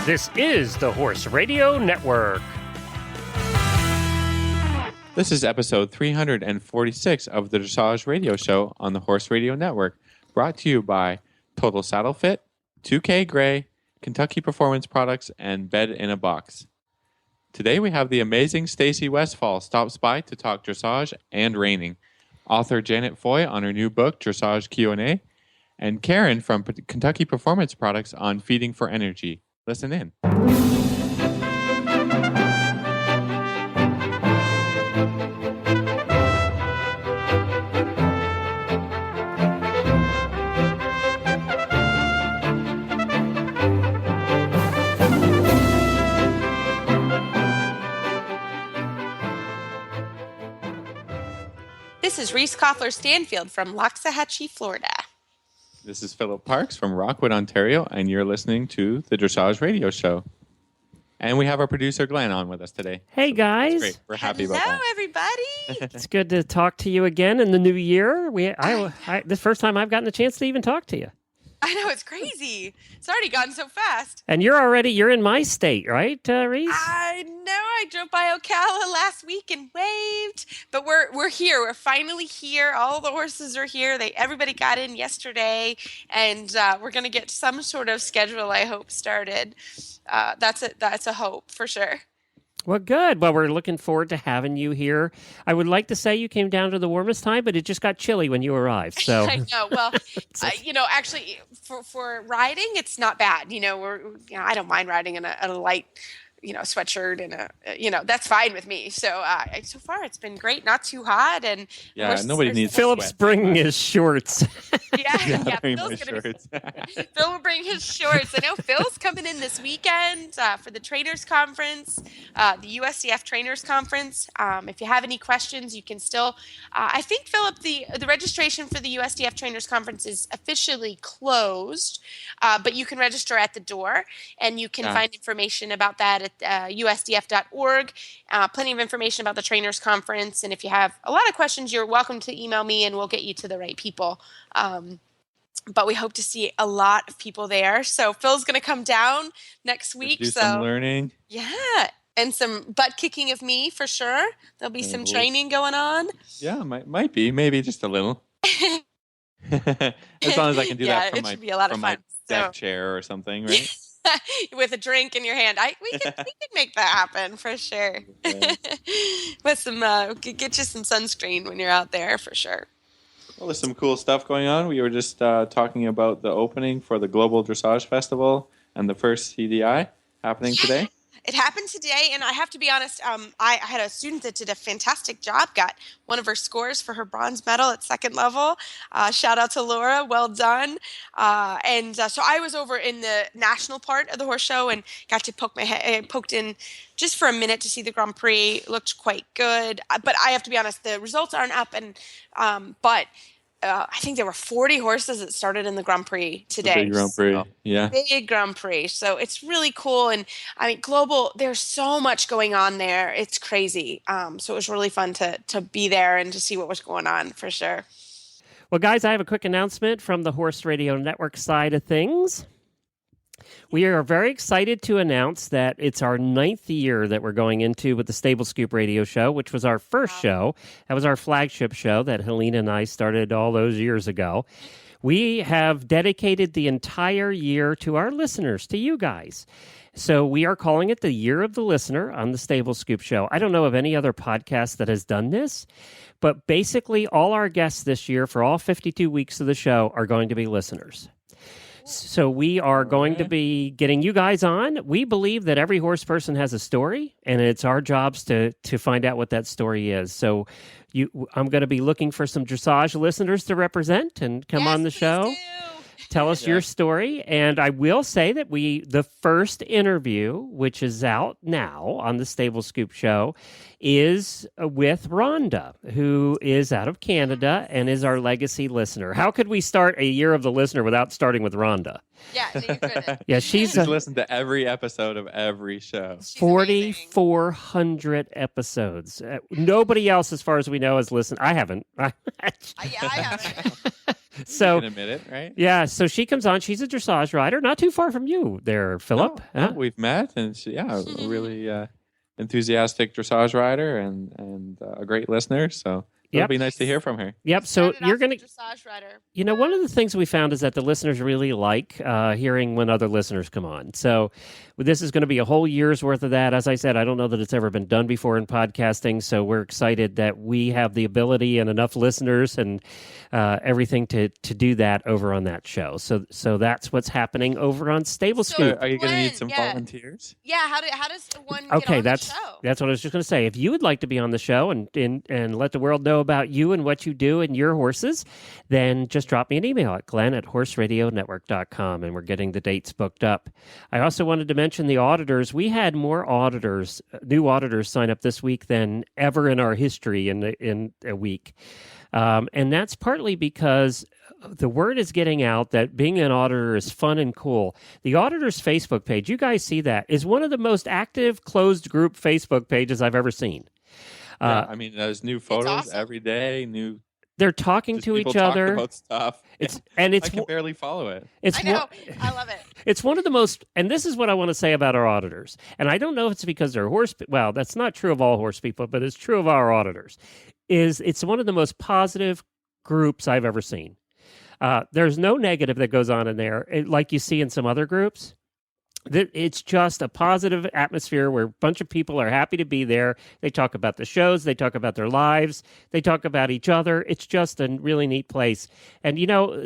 This is the Horse Radio Network. This is episode 346 of the Dressage Radio Show on the Horse Radio Network, brought to you by Total Saddle Fit, 2K Gray, Kentucky Performance Products, and Bed in a Box. Today we have the amazing Stacy Westfall stops by to talk dressage and reining. Author Janet Foy on her new book, Dressage Q&A, and Karen from Kentucky Performance Products on feeding for energy. Listen in. This is Reese Koffler-Stanfield from Loxahatchee, Florida. This is Philip Parks from Rockwood, Ontario, and you're listening to the Dressage Radio Show. And we have our producer, Glenn, on with us today. Hey, guys. Great. We're happy about that. Hello, everybody. It's good to talk to you again in the new year. This the first time I've gotten a chance to even talk to you. I know, it's crazy. It's already gone so fast. And you're in my state, right, Reese? I know. I drove by Ocala last week and waved, but we're here. We're finally here. All the horses are here. Everybody got in yesterday, and we're going to get some sort of schedule, I hope, started. That's a hope for sure. Well, good. Well, we're looking forward to having you here. I would like to say you came down to the warmest time, but it just got chilly when you arrived. So I know. Well, actually, for riding, it's not bad. I don't mind riding in a light, sweatshirt and that's fine with me. So so far it's been great. Not too hot, and nobody needs. Philip's bringing his shorts. Yeah, Phil's shorts. Phil will bring his shorts. I know Phil's coming in this weekend for the Trainers Conference, the USDF Trainers Conference. If you have any questions, you can still. I think, Philip, the registration for the USDF Trainers Conference is officially closed, but you can register at the door, and you can find information about that at usdf.org. Plenty of information about the Trainers Conference, and if you have a lot of questions, you're welcome to email me, and we'll get you to the right people. But we hope to see a lot of people there. So Phil's going to come down next week. Do some learning. Yeah, and some butt kicking of me for sure. There'll be some training going on. Yeah, might be. Maybe just a little. As long as I can do that from my deck chair or something, right? With a drink in your hand. We could make that happen for sure. Okay. With some get you some sunscreen when you're out there for sure. Well, there's some cool stuff going on. We were just talking about the opening for the Global Dressage Festival and the first CDI happening today. It happened today, and I have to be honest, I had a student that did a fantastic job, got one of her scores for her bronze medal at second level. Shout out to Laura, well done. So I was over in the national part of the horse show and got to poked in just for a minute to see the Grand Prix. It looked quite good, but I have to be honest, the results aren't up, and but I think there were 40 horses that started in the Grand Prix today. Big Grand Prix, yeah. Big Grand Prix. So it's really cool. And I mean, global, there's so much going on there. It's crazy. So it was really fun to be there and to see what was going on for sure. Well, guys, I have a quick announcement from the Horse Radio Network side of things. We are very excited to announce that it's our 9th year that we're going into with the Stable Scoop Radio Show, which was our first show. That was our flagship show that Helena and I started all those years ago. We have dedicated the entire year to our listeners, to you guys. So we are calling it the Year of the Listener on the Stable Scoop Show. I don't know of any other podcast that has done this, but basically all our guests this year for all 52 weeks of the show are going to be listeners. So we are going to be getting you guys on. We believe that every horse person has a story, and it's our jobs to find out what that story is. So I'm going to be looking for some dressage listeners to represent and come on the show. Tell us your story. And I will say that the first interview, which is out now on the Stable Scoop Show, is with Rhonda, who is out of Canada and is our legacy listener. How could we start a Year of the Listener without starting with Rhonda? Yeah, no, you couldn't. Yeah, she's listened to every episode of every show. 4,400 episodes. Nobody else, as far as we know, has listened. I haven't. I haven't. So You can admit it, right? yeah, so she comes on. She's a dressage rider, not too far from you there, Philip. No, we've met, and a really enthusiastic dressage rider and a great listener. So it'll Yep. be nice to hear from her. Yep. So Started you're off going as to, a dressage rider. one of the things we found is that the listeners really like hearing when other listeners come on. So this is going to be a whole year's worth of that. As I said, I don't know that it's ever been done before in podcasting. So we're excited that we have the ability and enough listeners and everything to do that over on that show. So that's what's happening over on Stable Scoop. Are you going to need Glenn, some yeah. volunteers? Yeah, how does one get Okay, on that's the show? what I was just going to say. If you would like to be on the show and let the world know about you and what you do and your horses, then just drop me an email at glenn@horseradionetwork.com, and we're getting the dates booked up. I also wanted to mention the auditors. We had more new auditors sign up this week than ever in our history in a week. And that's partly because the word is getting out that being an auditor is fun and cool. The auditor's Facebook page, you guys see that, is one of the most active closed group Facebook pages I've ever seen. Yeah, I mean, there's new photos awesome. every day. They're talking Just to people each other. talking about stuff. And I can barely follow it. I know. I love it. It's one of the most, and this is what I want to say about our auditors. And I don't know if it's because they're well, that's not true of all horse people, but it's true of our auditors. It's one of the most positive groups I've ever seen. There's no negative that goes on in there, like you see in some other groups. It's just a positive atmosphere where a bunch of people are happy to be there. They talk about the shows. They talk about their lives. They talk about each other. It's just a really neat place. And,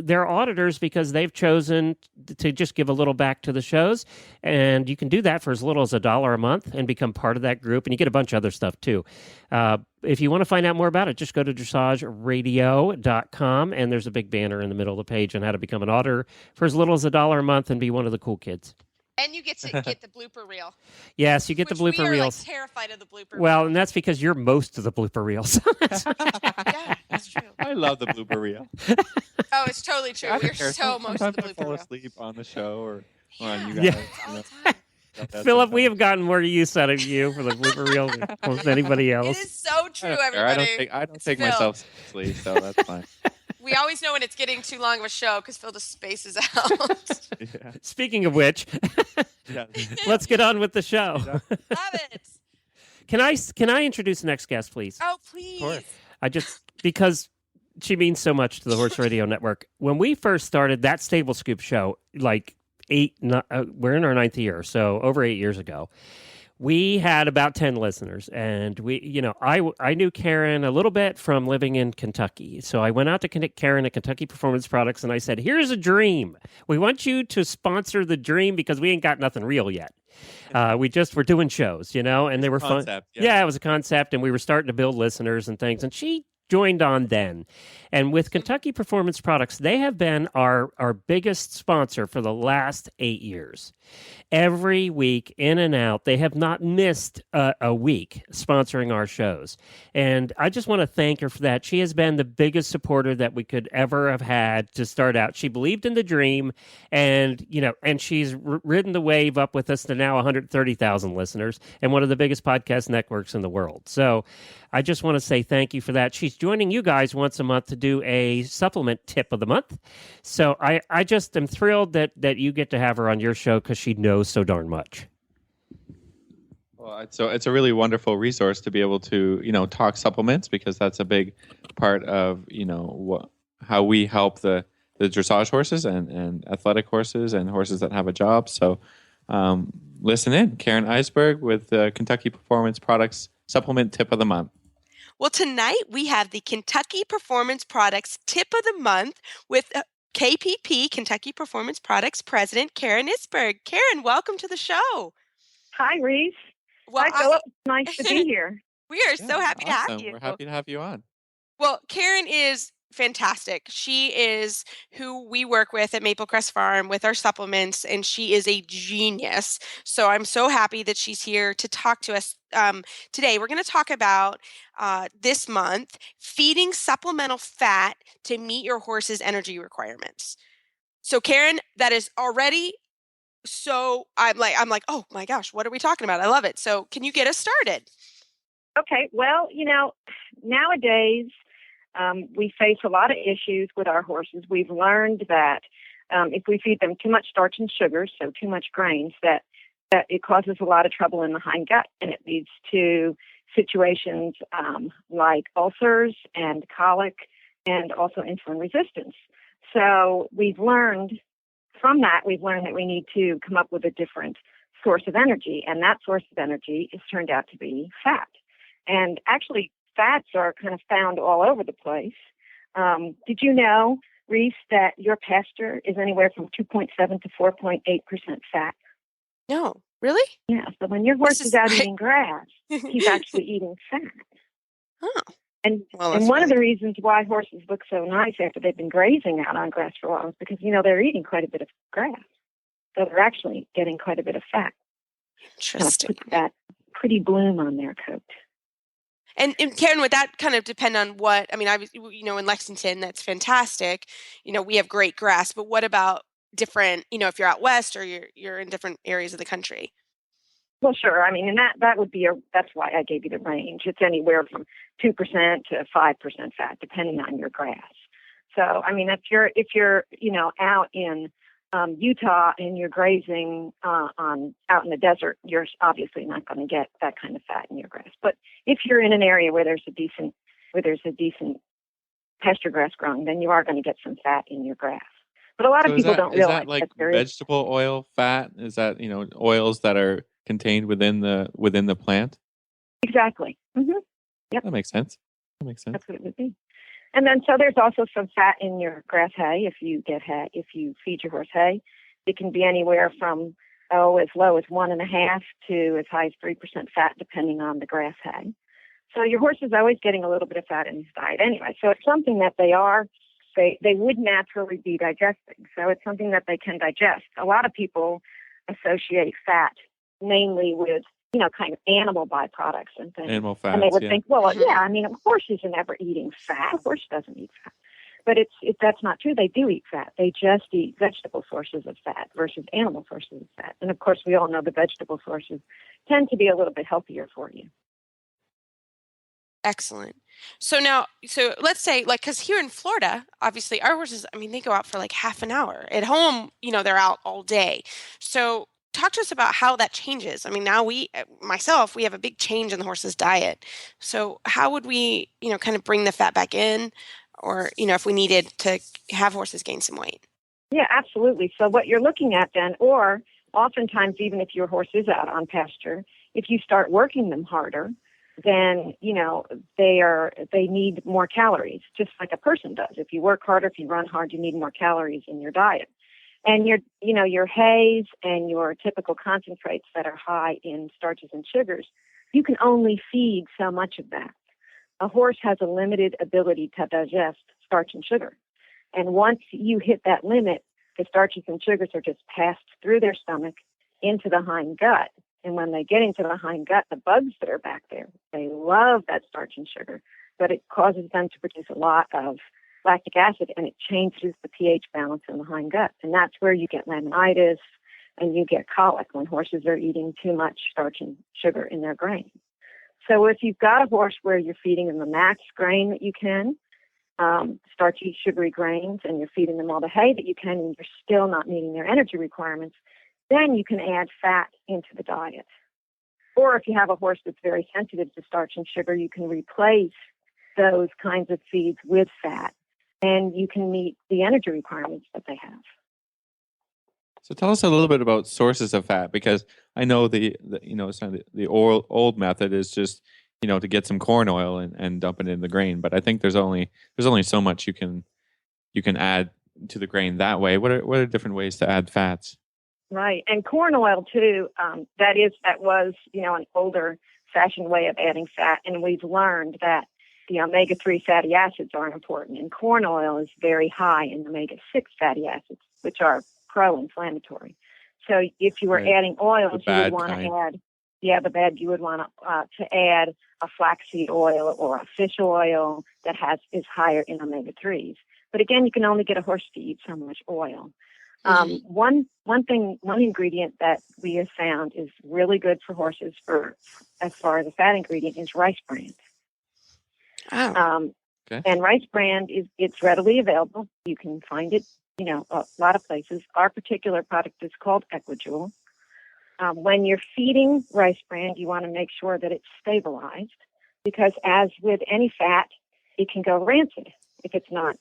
they're auditors because they've chosen to just give a little back to the shows. And you can do that for as little as $1 a month and become part of that group. And you get a bunch of other stuff, too. If you want to find out more about it, just go to dressageradio.com. And there's a big banner in the middle of the page on how to become an auditor for as little as $1 a month and be one of the cool kids. And you get to get the blooper reel. Yes, you get the blooper reels. We are terrified of the blooper Well, reel. and that's because you're most of the blooper reels. Yeah, that's true. I love the blooper reel. Oh, it's totally true. We're so most of the Sometimes I blooper fall reel. asleep on the show or on you Yeah. guys. All the time. Philip, we have gotten more use out of you for the blooper reel than almost anybody It else. is so true, I everybody. don't It's take Phil. myself seriously, so that's fine. We always know when it's getting too long of a show because Phil just spaces out. Yeah. Speaking of which, Yeah. let's get on with the show. Love it. Can I introduce the next guest, please? Oh, please. course. Because she means so much to the Horse Radio Network. When we first started that Stable Scoop show, we're in our 9th year, so over 8 years ago. We had about 10 listeners, and I knew Karen a little bit from living in Kentucky. So I went out to Karen at Kentucky Performance Products, and I said, here's a dream. We want you to sponsor the dream because we ain't got nothing real yet. We're doing shows, and they were fun. Yeah, it was a concept, and we were starting to build listeners and things, and she joined on then. And with Kentucky Performance Products, they have been our biggest sponsor for the last 8 years. Every week, in and out, they have not missed a week sponsoring our shows. And I just want to thank her for that. She has been the biggest supporter that we could ever have had to start out. She believed in the dream, and she's ridden the wave up with us to now 130,000 listeners and one of the biggest podcast networks in the world. So I just want to say thank you for that. She's joining you guys once a month to do a supplement tip of the month. So I just am thrilled that you get to have her on your show because she knows so darn much. Well, it's a really wonderful resource to be able to talk supplements, because that's a big part of how we help the dressage horses and athletic horses and horses that have a job. So listen in, Karen Eisberg with the Kentucky Performance Products Supplement Tip of the Month. Well, tonight we have the Kentucky Performance Products Tip of the Month with KPP, Kentucky Performance Products President Karen Eisberg. Karen, welcome to the show. Hi, Reese. Well, Hi, Philip. Nice to be here. We are so happy to have you. We're happy to have you on. Well, Karen is fantastic. She is who we work with at Maple Crest Farm with our supplements, and she is a genius. So I'm so happy that she's here to talk to us today. We're going to talk about this month feeding supplemental fat to meet your horse's energy requirements. So Karen, that is already so I'm like, oh my gosh, what are we talking about? I love it. So can you get us started? Okay. Well, nowadays, we face a lot of issues with our horses. We've learned that if we feed them too much starch and sugar, so too much grains, that it causes a lot of trouble in the hind gut, and it leads to situations like ulcers and colic and also insulin resistance. So we've learned that we need to come up with a different source of energy, and that source of energy has turned out to be fat. And actually, fats are kind of found all over the place. Did you know, Reese, that your pasture is anywhere from 2.7 to 4.8% fat? No, really? Yeah, so when your horse is out eating grass, he's actually eating fat. Oh. And Well, and one of the reasons why horses look so nice after they've been grazing out on grass for a while is because, they're eating quite a bit of grass. So they're actually getting quite a bit of fat. Interesting. Kind of puts that pretty bloom on their coat. And Karen, would that kind of depend on what, in Lexington, that's fantastic. We have great grass, but what about different, if you're out west or you're in different areas of the country? Well, sure. And that would be that's why I gave you the range. It's anywhere from 2% to 5% fat, depending on your grass. So, if you're out in Utah and you're grazing out in the desert, you're obviously not going to get that kind of fat in your grass. But if you're in an area where there's a decent pasture grass growing, then you are going to get some fat in your grass. But a lot of people don't realize is that like there vegetable oil fat? Is that oils that are contained within the plant? Exactly. Mm-hmm. Yep. That makes sense. That's what it would be. And then, so there's also some fat in your grass hay. If you feed your horse hay, it can be anywhere from as low as 1.5 to as high as 3% fat, depending on the grass hay. So your horse is always getting a little bit of fat in his diet anyway. So it's something that they would naturally be digesting. So it's something that they can digest. A lot of people associate fat mainly with kind of animal byproducts and things. Animal fats, and they would yeah. think, well, yeah, a horse isn't ever eating fat. A horse doesn't eat fat. But that's not true. They do eat fat. They just eat vegetable sources of fat versus animal sources of fat. And of course, we all know the vegetable sources tend to be a little bit healthier for you. Excellent. So let's say, because here in Florida, obviously our horses, they go out for like half an hour. At home, they're out all day. So talk to us about how that changes. Now we have a big change in the horse's diet. So how would we, kind of bring the fat back in, or, if we needed to have horses gain some weight? Yeah, absolutely. So what you're looking at then, or oftentimes even if your horse is out on pasture, if you start working them harder, then, they need more calories, just like a person does. If you work harder, if you run hard, you need more calories in your diet. And your hays and your typical concentrates that are high in starches and sugars, you can only feed so much of that. A horse has a limited ability to digest starch and sugar. And once you hit that limit, the starches and sugars are just passed through their stomach into the hind gut. And when they get into the hind gut, the bugs that are back there, they love that starch and sugar, but it causes them to produce a lot of lactic acid, and it changes the pH balance in the hind gut. And that's where you get laminitis and you get colic when horses are eating too much starch and sugar in their grain. So if you've got a horse where you're feeding them the max grain that you can, starchy, sugary grains, and you're feeding them all the hay that you can, and you're still not meeting their energy requirements, then you can add fat into the diet. Or if you have a horse that's very sensitive to starch and sugar, you can replace those kinds of feeds with fat, and you can meet the energy requirements that they have. So tell us a little bit about sources of fat, because I know the old method is just to get some corn oil and dump it in the grain, but I think there's only so much you can add to the grain that way. What are different ways to add fats? Right, and corn oil too. That was an older fashioned way of adding fat, and we've learned that the omega-3 fatty acids are important, and corn oil is very high in omega-6 fatty acids, which are pro-inflammatory. So if you were adding oils, you would want to add, you would want to add a flaxseed oil or a fish oil that is higher in omega-3s. But again, you can only get a horse to eat so much oil. One ingredient that we have found is really good for horses as far as a fat ingredient is rice bran. Oh. Okay. And Rice Bran it's readily available. You can find it, a lot of places. Our particular product is called Equijewel. When you're feeding Rice Bran, you want to make sure that it's stabilized, because as with any fat, it can go rancid if it's not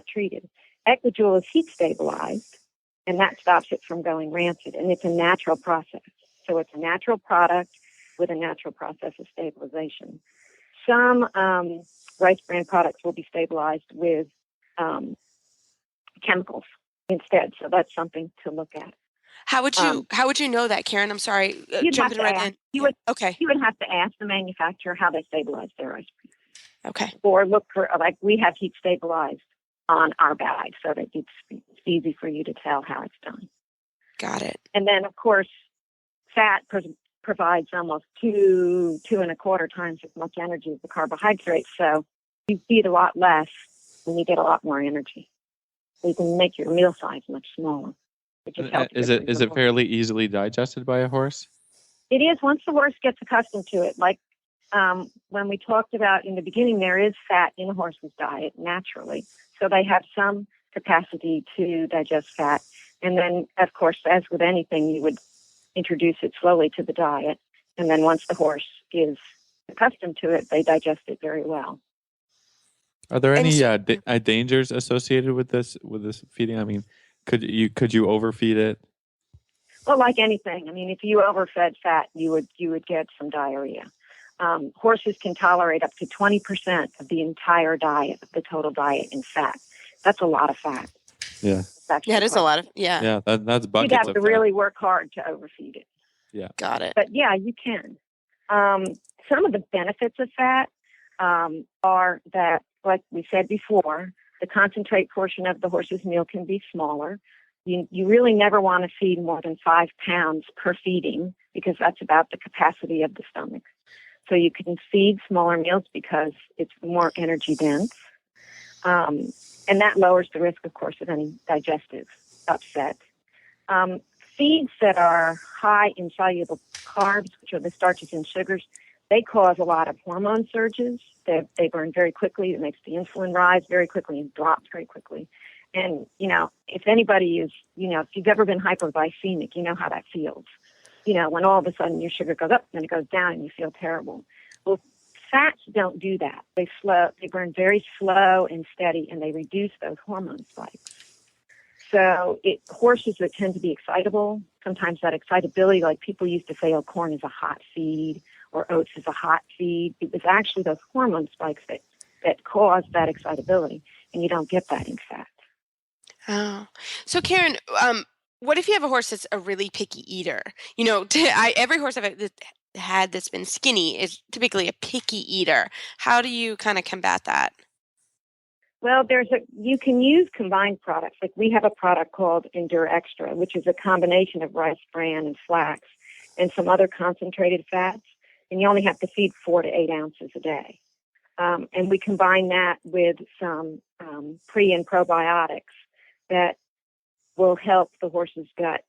treated. Equijewel is heat stabilized, and that stops it from going rancid. And it's a natural process. So it's a natural product with a natural process of stabilization. Some Rice Bran products will be stabilized with chemicals instead. So that's something to look at. How would you know that, Karen? I'm sorry, You'd have jumping to right ask. in. You would have to ask the manufacturer how they stabilize their Rice Bran. Okay. Or look for, like, we have heat stabilized on our bag so that it's easy for you to tell how it's done. Got it. And then, of course, fat provides almost 2.25 times as much energy as the carbohydrates. So you feed a lot less and you get a lot more energy. So you can make your meal size much smaller. Is it fairly easily digested by a horse? It is, once the horse gets accustomed to it. Like when we talked about in the beginning, there is fat in a horse's diet naturally. So they have some capacity to digest fat. And then, of course, as with anything, you would introduce it slowly to the diet. And then once the horse is accustomed to it, they digest it very well. Are there any dangers associated with this feeding? I mean, could you overfeed it? Well, like anything, I mean, if you overfed fat, you would get some diarrhea. Horses can tolerate up to 20% of the entire diet, of the total diet in fat. That's a lot of fat. Yeah. It is a lot of, Yeah, that's buckets. You'd have to really work hard to overfeed it. Yeah. Got it. But yeah, you can. Some of the benefits of fat are that, like we said before, the concentrate portion of the horse's meal can be smaller. You really never want to feed more than 5 pounds per feeding, because that's about the capacity of the stomach. So you can feed smaller meals because it's more energy dense. And that lowers the risk, of course, of any digestive upset. Feeds that are high in soluble carbs, which are the starches and sugars, they cause a lot of hormone surges. They burn very quickly. It makes the insulin rise very quickly and drop very quickly. And, if anybody is, if you've ever been hypoglycemic, you know how that feels. When all of a sudden your sugar goes up and it goes down and you feel terrible. Well, fats don't do that. They burn very slow and steady, and they reduce those hormone spikes. So horses that tend to be excitable, sometimes that excitability, like people used to say, corn is a hot feed or oats is a hot feed. It was actually those hormone spikes that cause that excitability, and you don't get that in fat. Oh, so Karen, what if you have a horse that's a really picky eater? Every horse I've had that's been skinny is typically a picky eater. How do you kind of combat that? Well, you can use combined products. Like we have a product called Endure Extra, which is a combination of rice bran and flax and some other concentrated fats. And you only have to feed 4 to 8 ounces a day. And we combine that with some pre and probiotics that will help the horse's gut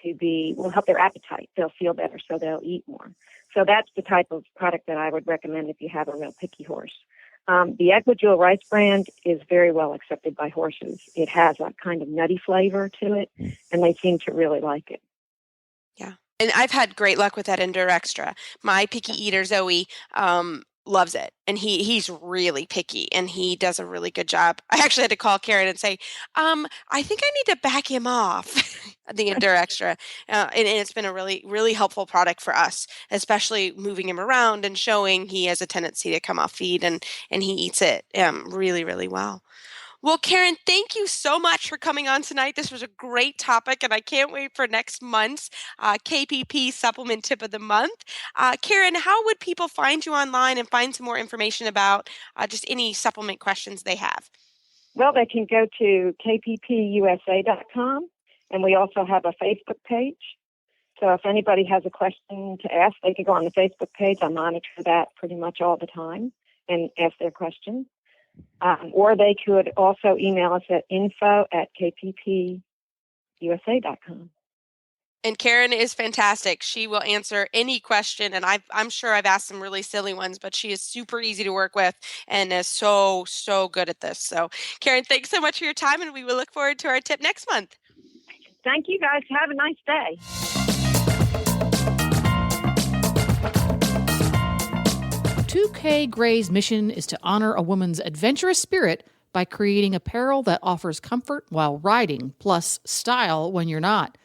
will help their appetite. They'll feel better, so they'll eat more. So that's the type of product that I would recommend if you have a real picky horse. The Equijewel Rice Bran is very well accepted by horses. It has a kind of nutty flavor to it, and they seem to really like it. Yeah. And I've had great luck with that Endure Extra. My picky eater, Zoe, loves it. And he's really picky, and he does a really good job. I actually had to call Karen and say, I think I need to back him off, the Endure Extra. And it's been a really, really helpful product for us, especially moving him around and showing he has a tendency to come off feed, and he eats it really, really well. Well, Karen, thank you so much for coming on tonight. This was a great topic, and I can't wait for next month's KPP Supplement Tip of the Month. Karen, how would people find you online and find some more information about just any supplement questions they have? Well, they can go to kppusa.com, and we also have a Facebook page. So if anybody has a question to ask, they can go on the Facebook page. I monitor that pretty much all the time and ask their questions. Or they could also email us at info@kppusa.com. And Karen is fantastic. She will answer any question, and I'm sure I've asked some really silly ones, but she is super easy to work with and is so good at this. So, Karen, thanks so much for your time, and we will look forward to our tip next month. Thank you, guys. Have a nice day. "2K Gray's mission is to honor a woman's adventurous spirit by creating apparel that offers comfort while riding, plus style when you're not."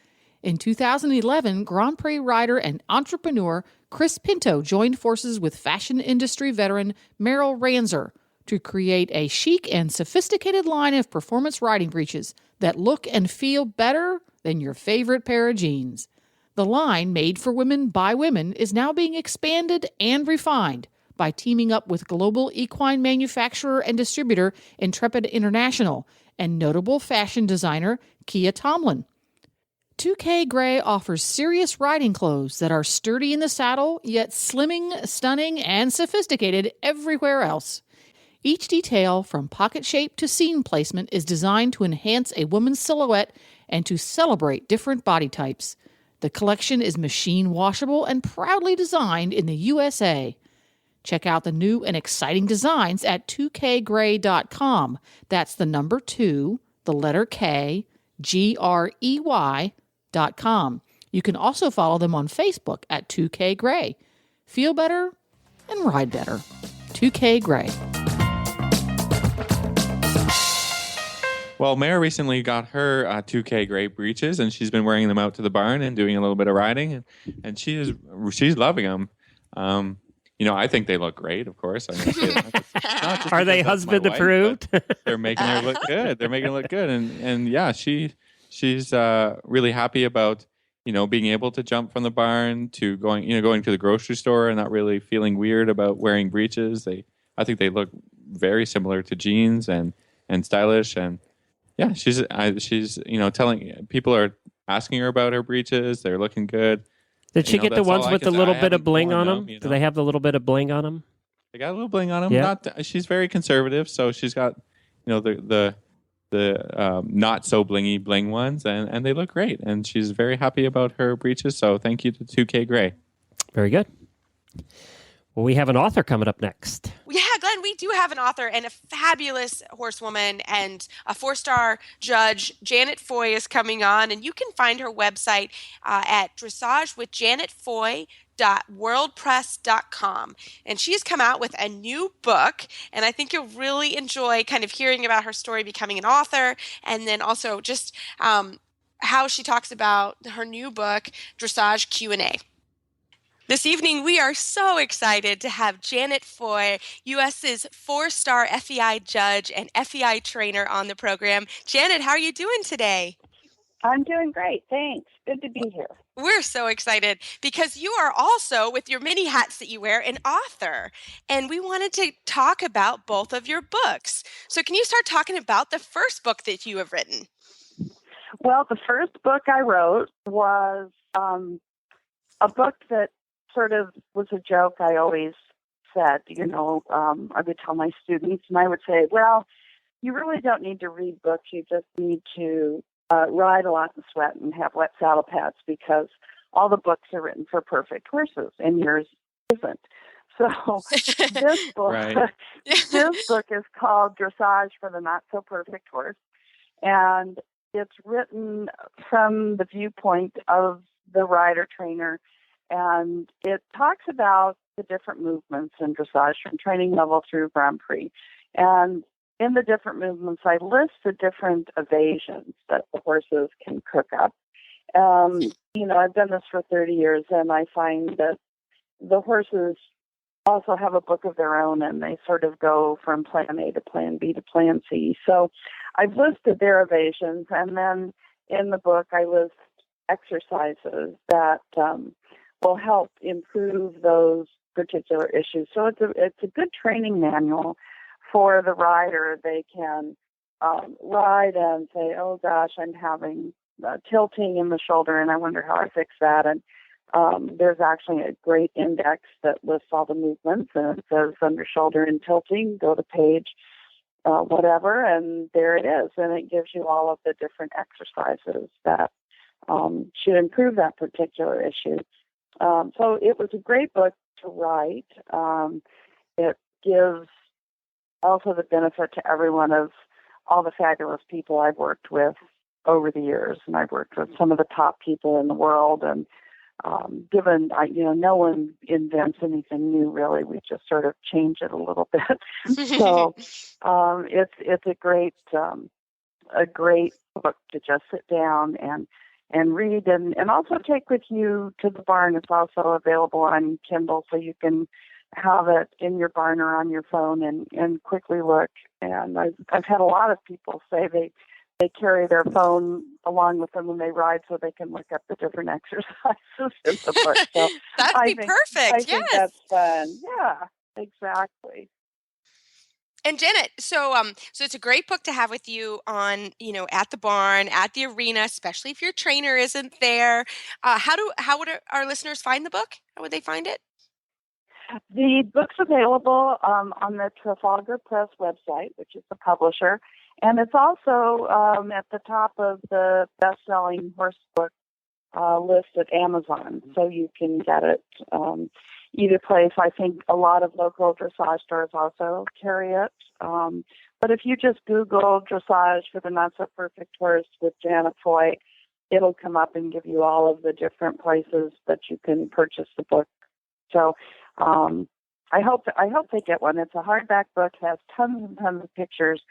In 2011, Grand Prix rider and entrepreneur Chris Pinto joined forces with fashion industry veteran Meryl Ranzer to create a chic and sophisticated line of performance riding breeches that look and feel better than your favorite pair of jeans. The line, made for women by women, is now being expanded and refined by teaming up with global equine manufacturer and distributor Intrepid International and notable fashion designer Kia Tomlin. 2K Gray offers serious riding clothes that are sturdy in the saddle, yet slimming, stunning, and sophisticated everywhere else. Each detail, from pocket shape to seam placement, is designed to enhance a woman's silhouette and to celebrate different body types. The collection is machine washable and proudly designed in the USA. Check out the new and exciting designs at 2kgray.com. That's the number 2, the letter K, GREY.com. You can also follow them on Facebook at 2K Gray. Feel better and ride better. 2K Gray. Well, Mare recently got her 2K Gray breeches, and she's been wearing them out to the barn and doing a little bit of riding, and she's loving them. I think they look great, of course. I'm gonna say that. Not just Are they because that's my husband wife, approved? but they're making her look good. They're making her look good, and yeah, she's really happy about being able to jump from the barn to going to the grocery store and not really feeling weird about wearing breeches. I think they look very similar to jeans and stylish, and yeah, she's telling people are asking her about her breeches. They're looking good. Did she get the that's all ones I with the can say. little I bit of haven't bling worn on them? them, Do they have the little bit of bling on them? They got a little bling on them. Yeah. She's very conservative, so she's got the not so blingy bling ones, and they look great. And she's very happy about her breeches. So thank you to 2K Gray. Very good. Well, we have an author coming up next. Yeah, Glenn, we do have an author and a fabulous horsewoman and a 4-star judge. Janet Foy is coming on, and you can find her website at dressagewithjanetfoy.worldpress.com. And she's come out with a new book, and I think you'll really enjoy kind of hearing about her story becoming an author, and then also just how she talks about her new book, Dressage Q&A. This evening, we are so excited to have Janet Foy, U.S.'s 4-star FEI judge and FEI trainer on the program. Janet, how are you doing today? I'm doing great. Thanks. Good to be here. We're so excited because you are also, with your many hats that you wear, an author. And we wanted to talk about both of your books. So can you start talking about the first book that you have written? Well, the first book I wrote was a book that sort of was a joke I always said. I would tell my students, and I would say, well, you really don't need to read books. You just need to ride a lot and sweat and have wet saddle pads, because all the books are written for perfect horses, and yours isn't. So this book, Right. this book is called Dressage for the Not So Perfect Horse, and it's written from the viewpoint of the rider trainer, and it talks about the different movements in dressage from training level through Grand Prix. And in the different movements, I list the different evasions that the horses can cook up. I've done this for 30 years, and I find that the horses also have a book of their own, and they sort of go from plan A to plan B to plan C. So I've listed their evasions, and then in the book I list exercises that will help improve those particular issues. So it's a good training manual for the rider. They can ride and say, oh gosh, I'm having tilting in the shoulder, and I wonder how I fix that. And there's actually a great index that lists all the movements, and it says under shoulder and tilting, go to page whatever, and there it is. And it gives you all of the different exercises that should improve that particular issue. So it was a great book to write. It gives also the benefit to everyone of all the fabulous people I've worked with over the years, and I've worked with some of the top people in the world. And no one invents anything new, really. We just sort of change it a little bit. So it's a great book to just sit down and read, and also take with you to the barn. It's also available on Kindle, so you can have it in your barn or on your phone and quickly look. And I've had a lot of people say they carry their phone along with them when they ride so they can look up the different exercises in the book. So That'd be perfect. I think that's fun. Yeah, exactly. And Janet, so it's a great book to have with you on, at the barn, at the arena, especially if your trainer isn't there. How would our listeners find the book? How would they find it? The book's available on the Trafalgar Press website, which is the publisher, and it's also at the top of the best-selling horse book list at Amazon, so you can get it either place. I think a lot of local dressage stores also carry it. But if you just Google Dressage for the Not So Perfect Horse with Janet Foy, it'll come up and give you all of the different places that you can purchase the book. So I hope they get one. It's a hardback book, has tons and tons of pictures,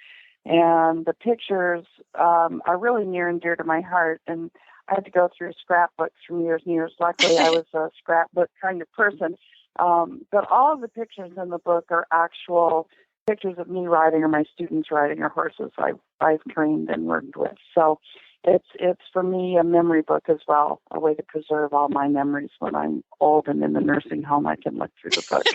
and the pictures are really near and dear to my heart. And I had to go through scrapbooks from years and years. Luckily, I was a scrapbook kind of person. But all of the pictures in the book are actual pictures of me riding or my students riding or horses I've trained and worked with. So it's for me a memory book as well, a way to preserve all my memories when I'm old and in the nursing home. I can look through the book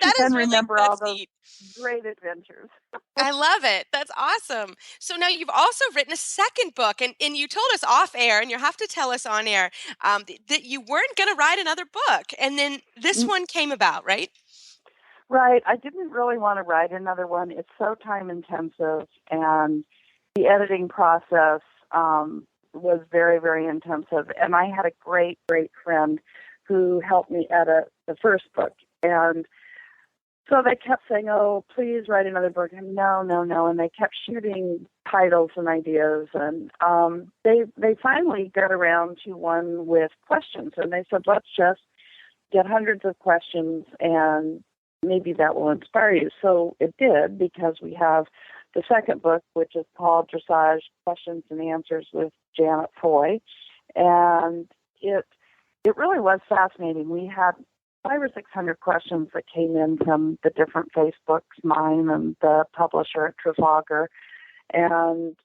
That is and really, remember that's all those neat. great adventures. I love it. That's awesome. So now you've also written a second book, and you told us off air, and you have to tell us on air that you weren't going to write another book, and then this one came about, right? Right. I didn't really want to write another one. It's so time intensive, and the editing process was very, very intensive. And I had a great, great friend who helped me edit the first book. And so they kept saying, "Oh, please write another book." And no. And they kept shooting titles and ideas. And they finally got around to one with questions. And they said, "Let's just get hundreds of questions, and maybe that will inspire you." So it did, because we have the second book, which is called Dressage Questions and Answers with Janet Foy. And it really was fascinating. We had 500 or 600 questions that came in from the different Facebooks, mine and the publisher at Trafalgar. And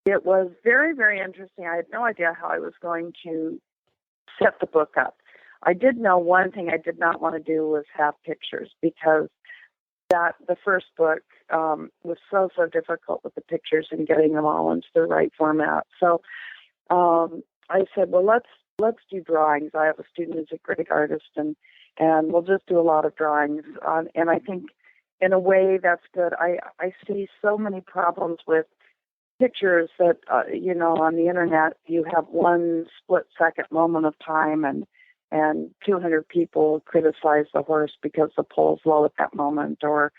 it was very, very interesting. I had no idea how I was going to set the book up. I did know one thing I did not want to do was have pictures, because the first book was so difficult with the pictures and getting them all into the right format. So I said, well, let's do drawings. I have a student who's a great artist, and we'll just do a lot of drawings. And I think in a way that's good. I see so many problems with pictures that, on the internet, you have one split-second moment of time, and 200 people criticize the horse because the pole's low at that moment, or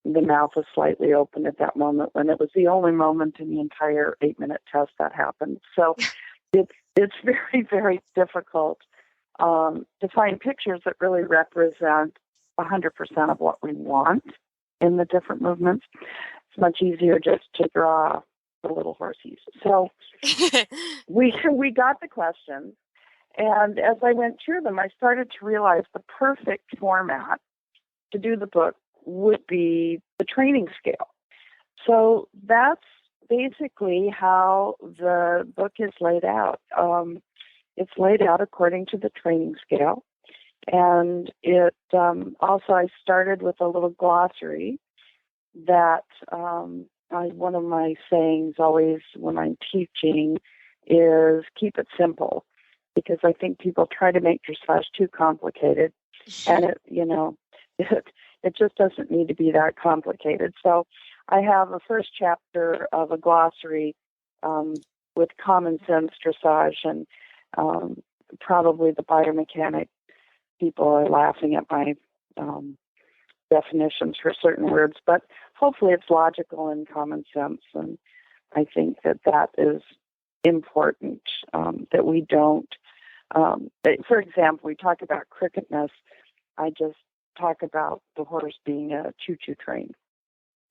the mouth is slightly open at that moment, when it was the only moment in the entire 8-minute test that happened. So it's very, very difficult to find pictures that really represent 100% of what we want in the different movements. It's much easier just to draw the little horsies. So we got the questions. And as I went through them, I started to realize the perfect format to do the book would be the training scale. So that's basically how the book is laid out. It's laid out according to the training scale. And it also, I started with a little glossary that one of my sayings always when I'm teaching is keep it simple. Because I think people try to make dressage too complicated, and it just doesn't need to be that complicated. So I have a first chapter of a glossary with common sense dressage, and probably the biomechanic people are laughing at my definitions for certain words, but hopefully it's logical and common sense. And I think that is important, that we don't, for example, we talk about crookedness. I just talk about the horse being a choo-choo train.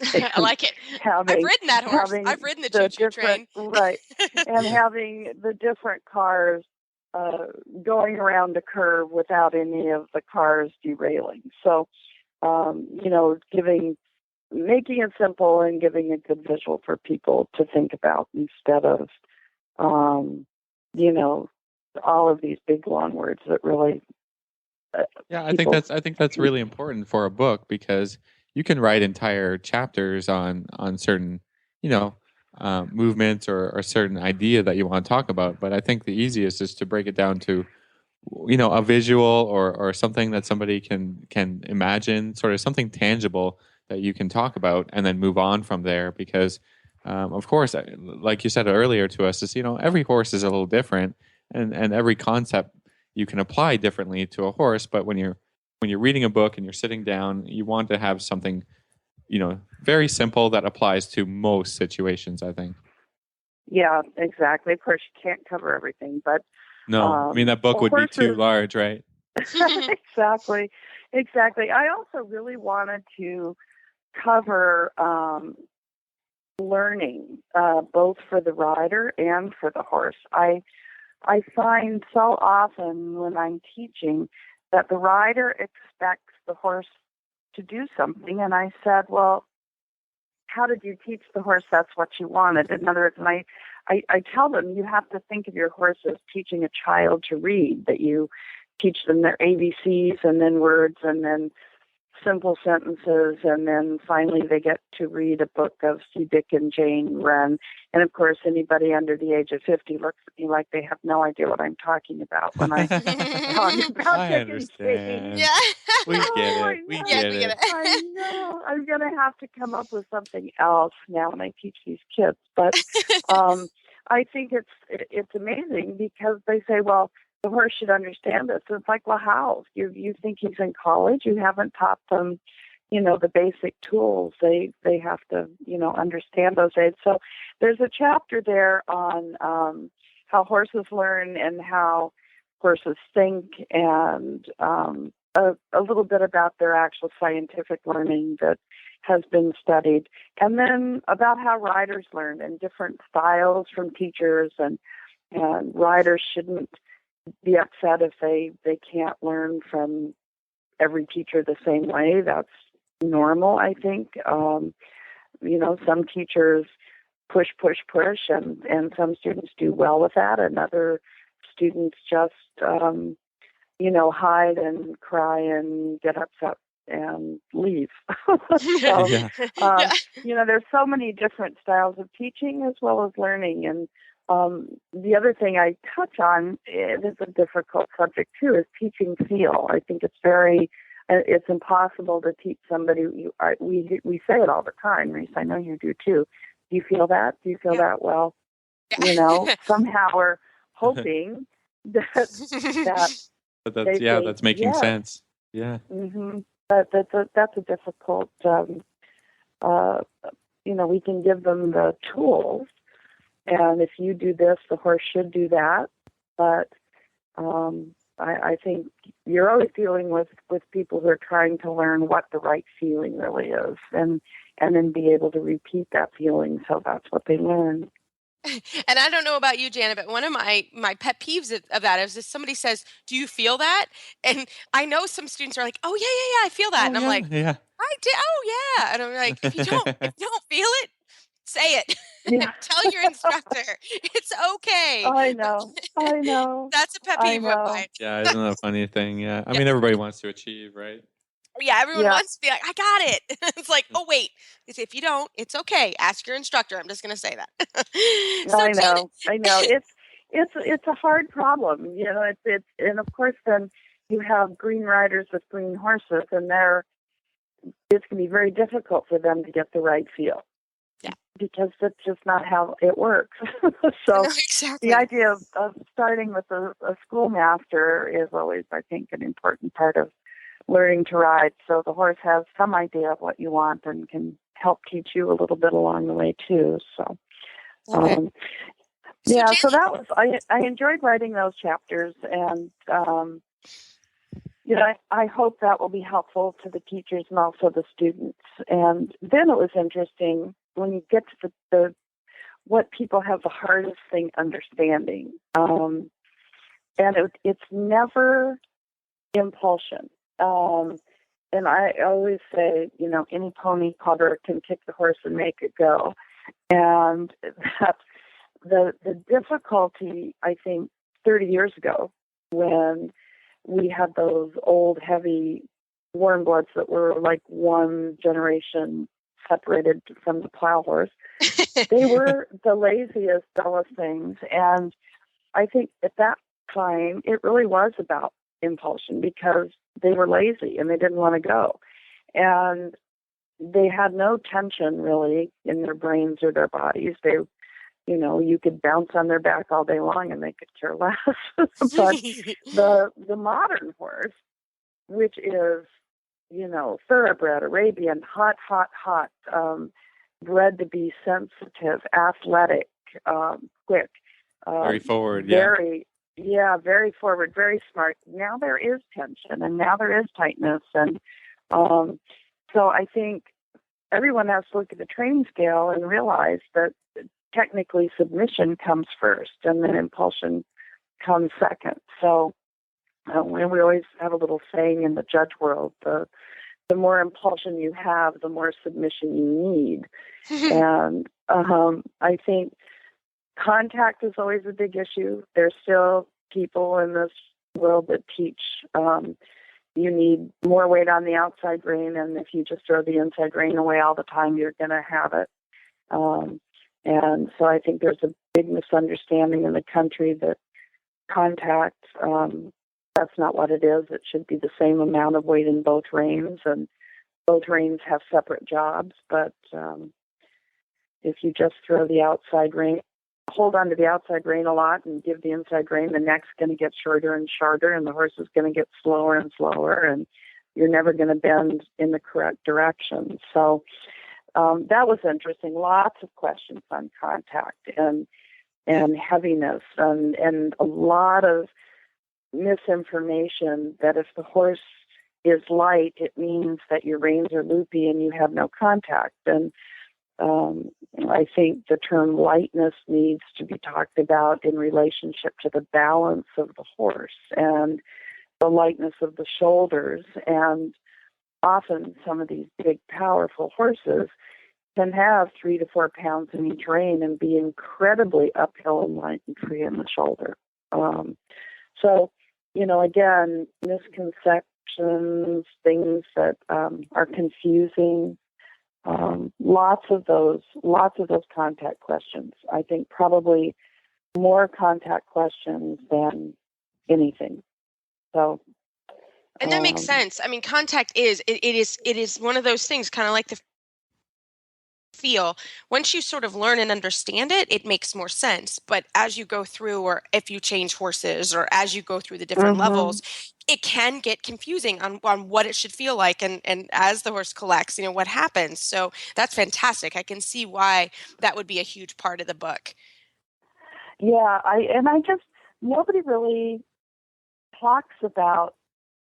I like it. I've ridden that horse. I've ridden the choo-choo train. Right. And having the different cars going around the curve without any of the cars derailing. So, making it simple and giving a good visual for people to think about instead of, all of these big long words that really. I think that's really important for a book, because you can write entire chapters on certain, movements or a certain idea that you want to talk about. But I think the easiest is to break it down to, a visual or something that somebody can imagine, sort of something tangible that you can talk about, and then move on from there. Because, of course, like you said earlier to us, is, every horse is a little different, and every concept you can apply differently to a horse. But when you're reading a book and you're sitting down, you want to have something, very simple that applies to most situations, I think. Yeah, exactly. Of course, you can't cover everything, but no, that book would be too large, right? Exactly. I also really wanted to cover learning, both for the rider and for the horse. I find so often when I'm teaching that the rider expects the horse to do something, and I said, well, how did you teach the horse that's what you wanted? In other words, and I tell them, you have to think of your horse as teaching a child to read, that you teach them their ABCs and then words and then simple sentences, and then finally they get to read a book of C. Dick and Jane Wren. And of course, anybody under the age of 50 looks at me like they have no idea what I'm talking about when I talk about I Dick understand. and Jane. Yeah. We get it. We get it. I know. I'm going to have to come up with something else now when I teach these kids. But I think it's amazing, because they say, well, the horse should understand this. It's like, well, how? You think he's in college? You haven't taught them, the basic tools. They have to, understand those aids. So there's a chapter there on how horses learn and how horses think, and a little bit about their actual scientific learning that has been studied, and then about how riders learn and different styles from teachers, and riders shouldn't be upset if they can't learn from every teacher the same way. That's normal, I think. Some teachers push, and some students do well with that, and other students just, hide and cry and get upset and leave. So, there's so many different styles of teaching as well as learning. And the other thing I touch on, it is a difficult subject too, is teaching feel. I think it's impossible to teach somebody. We say it all the time, Reese. I know you do too. Do you feel that? Do you feel that? Well, somehow we're hoping that that's making sense. Yeah. Mm-hmm. That's a difficult. We can give them the tools. And if you do this, the horse should do that. But I think you're always dealing with people who are trying to learn what the right feeling really is, and then be able to repeat that feeling. So that's what they learn. And I don't know about you, Janet, but one of my pet peeves of that is if somebody says, "Do you feel that?" And I know some students are like, "Oh yeah, I feel that," and I'm like, "Yeah, I did. Oh yeah," and I'm like, if you don't feel it, say it. Yeah. Tell your instructor it's okay. I know. That's a pet peeve of mine. Yeah, isn't that a funny thing? Yeah. I mean, everybody wants to achieve, right? Yeah, everyone wants to be like, I got it. It's like, oh wait, if you don't, it's okay. Ask your instructor. I'm just going to say that. I know. It's a hard problem. It's and of course then you have green riders with green horses, and it's going to be very difficult for them to get the right feel. Yeah. because that's just not how it works. So No, exactly. the idea of starting with a schoolmaster is always, I think, an important part of learning to ride. So the horse has some idea of what you want and can help teach you a little bit along the way too. So, Okay. yeah, Jan- so that was, I enjoyed writing those chapters, and I hope that will be helpful to the teachers and also the students. And then it was interesting when you get to the what people have the hardest thing understanding. And it's never impulsion. And I always say, any pony putter can kick the horse and make it go. And that's the difficulty, I think, 30 years ago when we had those old, heavy warm bloods that were like one generation separated from the plow horse. They were the laziest, dullest things. And I think at that time, it really was about impulsion because they were lazy and they didn't want to go. And they had no tension really in their brains or their bodies. They, you could bounce on their back all day long and they could care less. But the modern horse, which is, thoroughbred, Arabian, hot, bred to be sensitive, athletic, quick. Very forward, very forward, very smart. Now there is tension and now there is tightness. And so I think everyone has to look at the training scale and realize that technically submission comes first and then impulsion comes second. So we always have a little saying in the judge world, the more impulsion you have, the more submission you need. And I think contact is always a big issue. There's still people in this world that teach you need more weight on the outside rein, and if you just throw the inside rein away all the time, you're going to have it. And so I think there's a big misunderstanding in the country that contact, that's not what it is. It should be the same amount of weight in both reins, and both reins have separate jobs. But if you just throw the outside rein, hold on to the outside rein a lot and give the inside rein, the neck's going to get shorter and shorter, and the horse is going to get slower and slower, and you're never going to bend in the correct direction. So that was interesting. Lots of questions on contact and heaviness, and a lot of misinformation that if the horse is light, it means that your reins are loopy and you have no contact. And I think the term lightness needs to be talked about in relationship to the balance of the horse and the lightness of the shoulders. And often some of these big, powerful horses can have 3 to 4 pounds in each rein and be incredibly uphill and light and free in the shoulder. So, again, misconceptions, things that are confusing. Lots of those contact questions. I think probably more contact questions than anything. So, and that makes sense. I mean, contact is one of those things, kind of like the feel. Once you sort of learn and understand it, it makes more sense. But as you go through, or if you change horses, or as you go through the different levels, it can get confusing on what it should feel like. And as the horse collects, what happens. So that's fantastic. I can see why that would be a huge part of the book. Yeah, nobody really talks about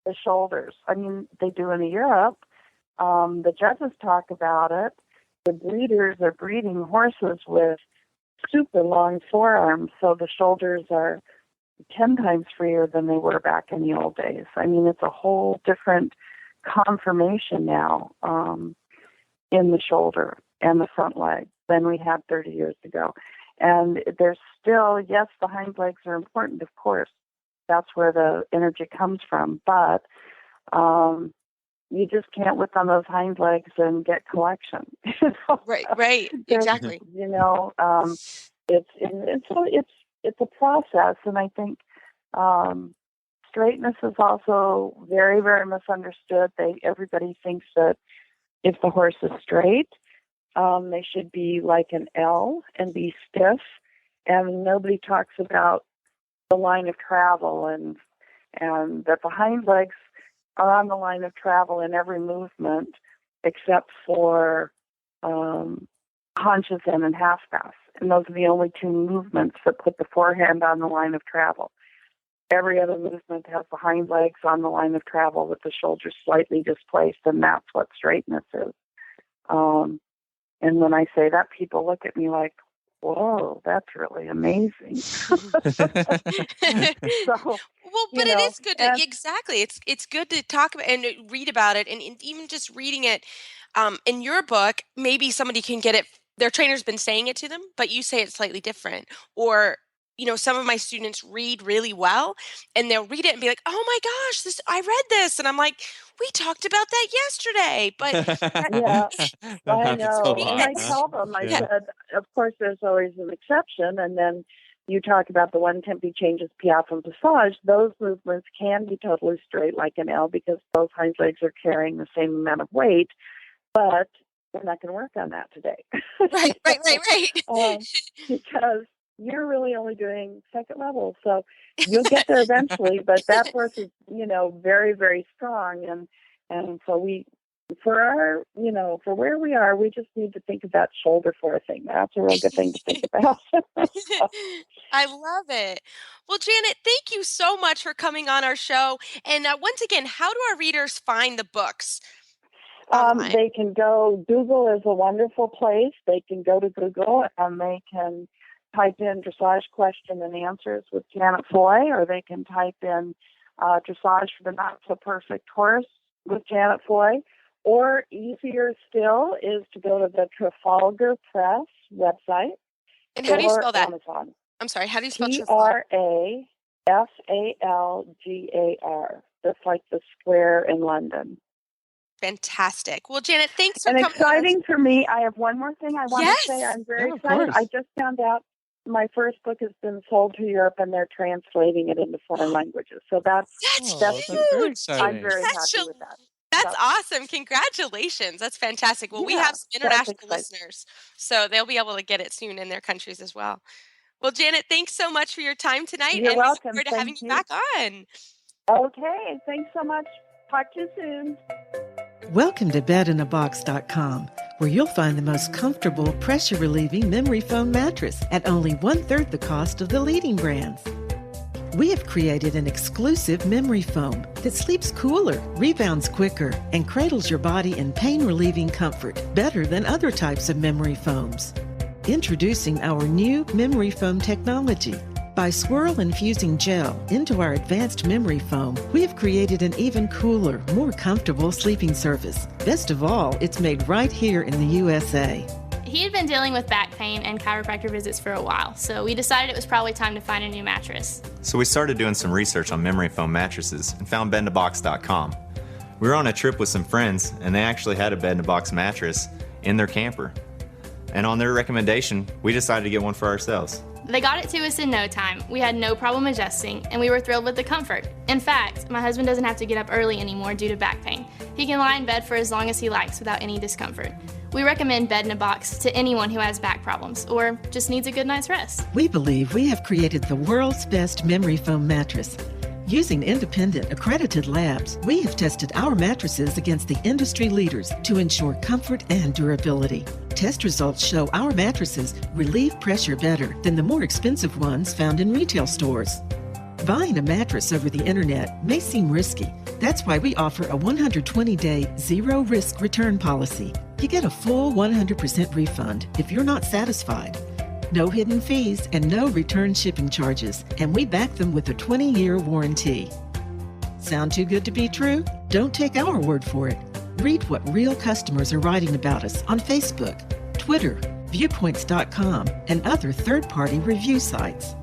the shoulders. I mean, they do in Europe. The judges talk about it. The breeders are breeding horses with super long forearms, so the shoulders are 10 times freer than they were back in the old days. I mean, it's a whole different conformation now in the shoulder and the front leg than we had 30 years ago. And there's still, yes, the hind legs are important, of course. That's where the energy comes from. But you just can't whip on those hind legs and get collection. Right, exactly. It's a process, and I think straightness is also very, very misunderstood. Everybody thinks that if the horse is straight, They should be like an L and be stiff. And nobody talks about the line of travel and that the hind legs are on the line of travel in every movement except for haunches in and half pass. And those are the only two movements that put the forehand on the line of travel. Every other movement has the hind legs on the line of travel with the shoulders slightly displaced, and that's what straightness is. And when I say that, people look at me like, whoa, that's really amazing. So, Well, but it is good to, exactly. It's good to talk about and read about it, and even just reading it in your book, maybe somebody can get it. Their trainer's been saying it to them, but you say it's slightly different. Or, some of my students read really well, and they'll read it and be like, "Oh my gosh, I read this," and I'm like, "We talked about that yesterday." But yeah, I know. lot, And I tell them, I said, of course, there's always an exception, and then you talk about the one tempi changes, piaffe and passage. Those movements can be totally straight like an L because both hind legs are carrying the same amount of weight, but we're not going to work on that today. Right. Because you're really only doing second level, so you'll get there eventually. But that horse is, very, very strong, and so for where we are, we just need to think of that shoulder forcing. That's a real good thing to think about. I love it. Well, Janet, thank you so much for coming on our show. And once again, how do our readers find the books? They can go, Google is a wonderful place. They can go to Google and they can type in dressage question and answers with Janet Foy, or they can type in dressage for the not so perfect horse with Janet Foy. Or easier still is to go to the Trafalgar Press website. And how do you spell that? Amazon. I'm sorry, how do you spell Trafalgar? Trafalgar. That's like the square in London. Fantastic. Well, Janet, thanks for coming. And exciting for me, I have one more thing I want to say. I'm very excited. I just found out my first book has been sold to Europe, and they're translating it into foreign languages. So that's huge. Very exciting. I'm very happy with that. That's awesome. Congratulations. That's fantastic. Well, we have some international listeners, so they'll be able to get it soon in their countries as well. Well, Janet, thanks so much for your time tonight. You're welcome. We look forward to having you back on. Okay. Thanks so much. Talk to you soon. Welcome to bedinabox.com, where you'll find the most comfortable, pressure-relieving memory foam mattress at only 1/3 the cost of the leading brands. We have created an exclusive memory foam that sleeps cooler, rebounds quicker, and cradles your body in pain-relieving comfort better than other types of memory foams. Introducing our new memory foam technology. By swirl infusing gel into our advanced memory foam, we have created an even cooler, more comfortable sleeping surface. Best of all, it's made right here in the USA. He had been dealing with back pain and chiropractor visits for a while, so we decided it was probably time to find a new mattress. So we started doing some research on memory foam mattresses and found bedinabox.com. We were on a trip with some friends, and they actually had a bed-in-a-box mattress in their camper. And on their recommendation, we decided to get one for ourselves. They got it to us in no time. We had no problem adjusting, and we were thrilled with the comfort. In fact, my husband doesn't have to get up early anymore due to back pain. He can lie in bed for as long as he likes without any discomfort. We recommend Bed in a Box to anyone who has back problems or just needs a good night's rest. We believe we have created the world's best memory foam mattress. Using independent, accredited labs, we have tested our mattresses against the industry leaders to ensure comfort and durability. Test results show our mattresses relieve pressure better than the more expensive ones found in retail stores. Buying a mattress over the internet may seem risky. That's why we offer a 120-day zero-risk return policy. You get a full 100% refund if you're not satisfied. No hidden fees and no return shipping charges, and we back them with a 20-year warranty. Sound too good to be true? Don't take our word for it. Read what real customers are writing about us on Facebook, Twitter, viewpoints.com, and other third-party review sites.